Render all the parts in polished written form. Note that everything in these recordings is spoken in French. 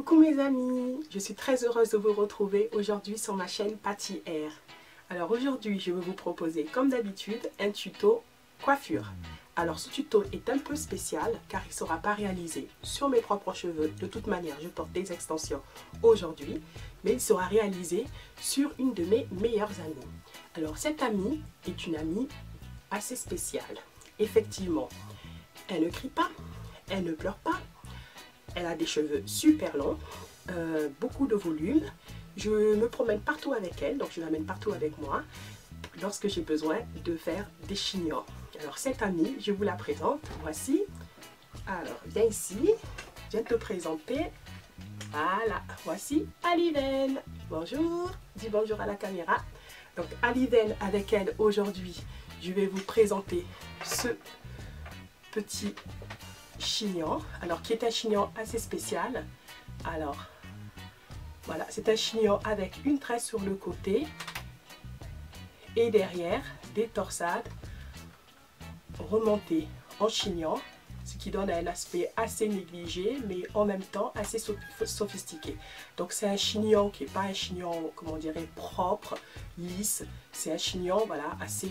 Coucou mes amis, je suis très heureuse de vous retrouver aujourd'hui sur ma chaîne Patty Air. Alors aujourd'hui je vais vous proposer comme d'habitude un tuto coiffure. Alors ce tuto est un peu spécial car il ne sera pas réalisé sur mes propres cheveux. De toute manière je porte des extensions aujourd'hui, mais il sera réalisé sur une de mes meilleures amies. Alors cette amie est une amie assez spéciale. Effectivement, elle ne crie pas, elle ne pleure pas. Elle a des cheveux super longs, beaucoup de volume. Je me promène partout avec elle, donc je l'amène partout avec moi lorsque j'ai besoin de faire des chignons. Alors cette amie, je vous la présente, voici. Alors viens ici, je viens te présenter. Voilà, voici Aliden. Bonjour, dis bonjour à la caméra. Donc Aliden, avec elle aujourd'hui, je vais vous présenter ce petit chignon, alors qui est un chignon assez spécial. Alors voilà, c'est un chignon avec une tresse sur le côté et derrière des torsades remontées en chignon, ce qui donne un aspect assez négligé mais en même temps assez sophistiqué. Donc c'est un chignon qui n'est pas un chignon, comment on dirait, propre, lisse. C'est un chignon, voilà, assez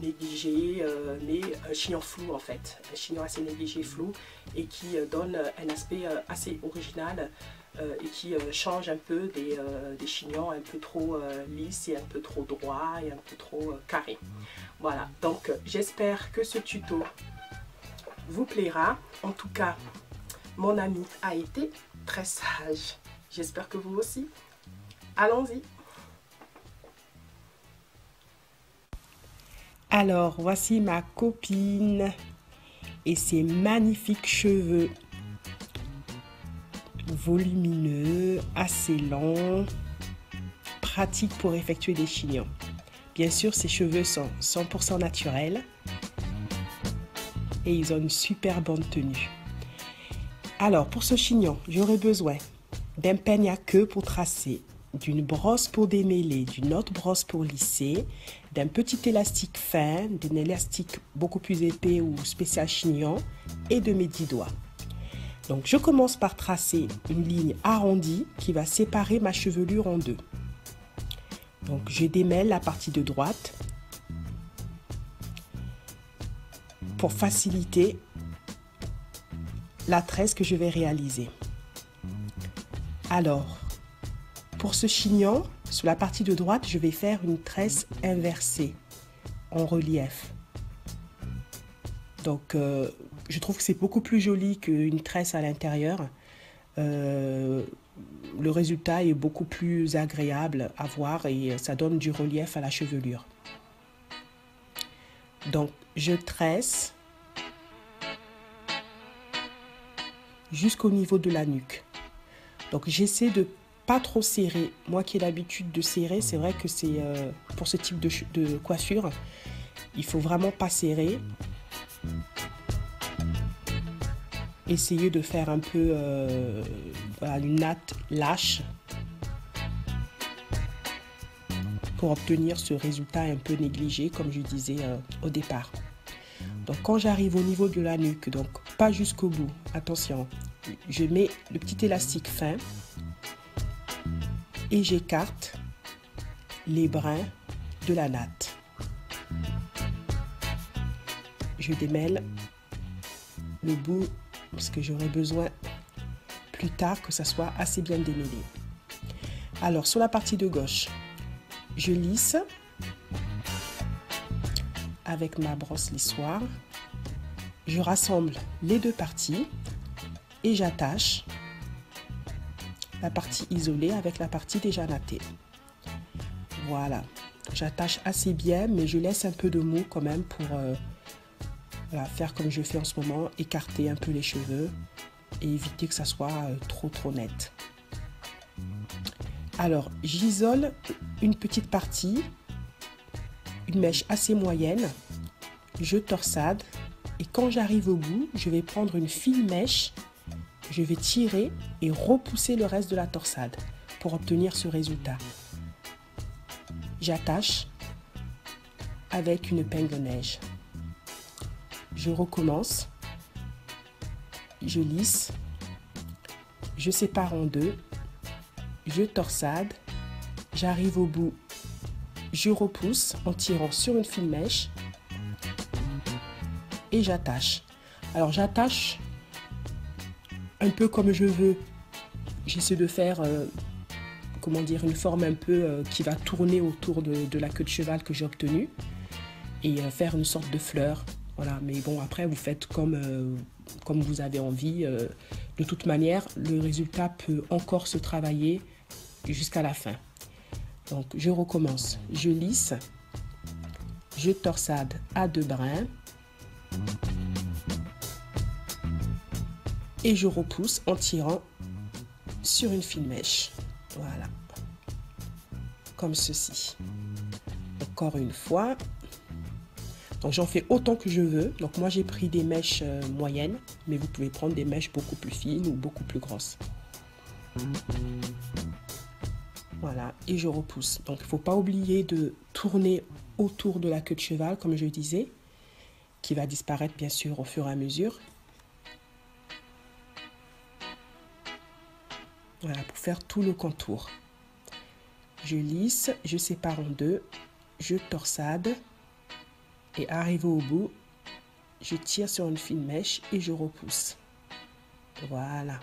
négligé, mais un chignon flou en fait, un chignon assez négligé, flou, et qui donne un aspect assez original et qui change un peu des chignons un peu trop lisses et un peu trop droits et un peu trop carrés. Voilà, donc j'espère que ce tuto vous plaira. En tout cas, mon ami a été très sage. J'espère que vous aussi. Allons-y. Alors, voici ma copine et ses magnifiques cheveux volumineux, assez longs, pratiques pour effectuer des chignons. Bien sûr, ses cheveux sont 100% naturels et ils ont une super bonne tenue. Alors, pour ce chignon, j'aurai besoin d'un peigne à queue pour tracer, d'une brosse pour démêler, d'une autre brosse pour lisser, d'un petit élastique fin, d'un élastique beaucoup plus épais ou spécial chignon et de mes 10 doigts. Donc je commence par tracer une ligne arrondie qui va séparer ma chevelure en deux. Donc je démêle la partie de droite pour faciliter la tresse que je vais réaliser. Alors, pour ce chignon, sur la partie de droite, je vais faire une tresse inversée en relief. Donc, je trouve que c'est beaucoup plus joli qu'une tresse à l'intérieur. Le résultat est beaucoup plus agréable à voir et ça donne du relief à la chevelure. Donc, je tresse jusqu'au niveau de la nuque. Donc, j'essaie de pas trop serré. Moi qui ai l'habitude de serrer, c'est vrai que c'est pour ce type de coiffure, il faut vraiment pas serrer. Essayez de faire un peu voilà, une natte lâche pour obtenir ce résultat un peu négligé, comme je disais au départ. Donc quand j'arrive au niveau de la nuque, donc pas jusqu'au bout, attention, je mets le petit élastique fin et j'écarte les brins de la natte. Je démêle le bout parce que j'aurai besoin plus tard que ça soit assez bien démêlé. Alors sur la partie de gauche, je lisse avec ma brosse lissoire. Je rassemble les deux parties et j'attache la partie isolée avec la partie déjà nattée. Voilà, j'attache assez bien, mais je laisse un peu de mou quand même pour voilà, faire comme je fais en ce moment, écarter un peu les cheveux et éviter que ça soit trop net. Alors, j'isole une petite partie, une mèche assez moyenne, je torsade et quand j'arrive au bout, je vais prendre une fine mèche. Je vais tirer et repousser le reste de la torsade pour obtenir ce résultat. J'attache avec une épingle neige. Je recommence. Je lisse. je sépare en deux, je torsade, j'arrive au bout, je repousse en tirant sur une fine mèche et j'attache. Alors j'attache un peu comme je veux. J'essaie de faire comment dire, une forme un peu qui va tourner autour de la queue de cheval que j'ai obtenue et faire une sorte de fleur. Voilà, mais bon, après vous faites comme vous avez envie. De toute manière, le résultat peut encore se travailler jusqu'à la fin. Donc je recommence, je lisse, je torsade à 2 brins et je repousse en tirant sur une fine mèche. Voilà, comme ceci. Encore une fois. Donc j'en fais autant que je veux. Donc moi j'ai pris des mèches moyennes, mais vous pouvez prendre des mèches beaucoup plus fines ou beaucoup plus grosses. Voilà, et je repousse. Donc il ne faut pas oublier de tourner autour de la queue de cheval, comme je disais, qui va disparaître bien sûr au fur et à mesure. Voilà, pour faire tout le contour. Je lisse, je sépare en deux, je torsade. Et arrivé au bout, je tire sur une fine mèche et je repousse. Voilà.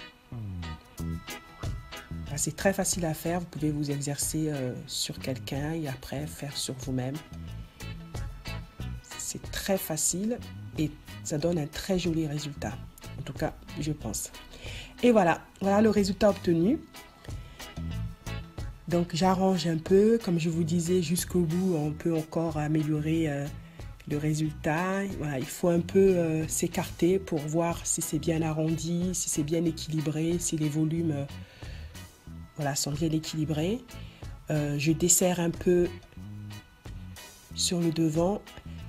C'est très facile à faire. Vous pouvez vous exercer sur quelqu'un et après faire sur vous-même. C'est très facile et ça donne un très joli résultat. En tout cas, je pense. Et voilà, voilà le résultat obtenu. Donc j'arrange un peu. Comme je vous disais, jusqu'au bout, on peut encore améliorer le résultat. Voilà, il faut un peu s'écarter pour voir si c'est bien arrondi, si c'est bien équilibré, si les volumes voilà, sont bien équilibrés. Je desserre un peu sur le devant.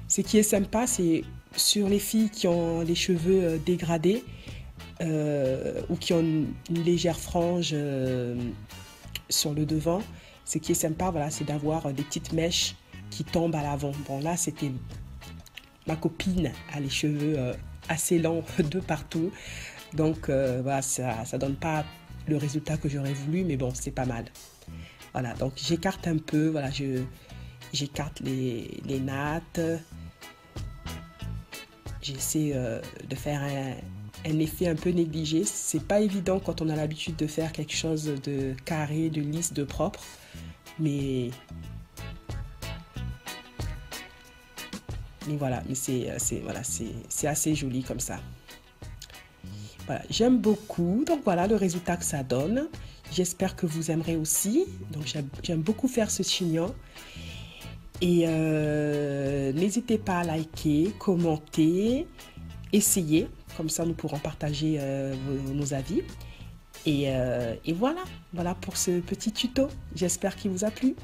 Ce qui est sympa, c'est sur les filles qui ont les cheveux dégradés ou qui ont une légère frange sur le devant. Ce qui est sympa, voilà, c'est d'avoir des petites mèches qui tombent à l'avant. Bon, là, c'était... Ma copine a les cheveux assez longs de partout. Donc, voilà, ça ne donne pas le résultat que j'aurais voulu, mais bon, c'est pas mal. Voilà, donc j'écarte un peu. Voilà, j'écarte les nattes. J'essaie de faire un effet un peu négligé. C'est pas évident quand on a l'habitude de faire quelque chose de carré, de lisse, de propre. Mais voilà, mais c'est assez joli comme ça. Voilà, j'aime beaucoup. Donc voilà le résultat que ça donne. J'espère que vous aimerez aussi. Donc j'aime beaucoup faire ce chignon. Et n'hésitez pas à liker, commenter, essayer. Comme ça, nous pourrons partager nos avis. Et voilà pour ce petit tuto. J'espère qu'il vous a plu.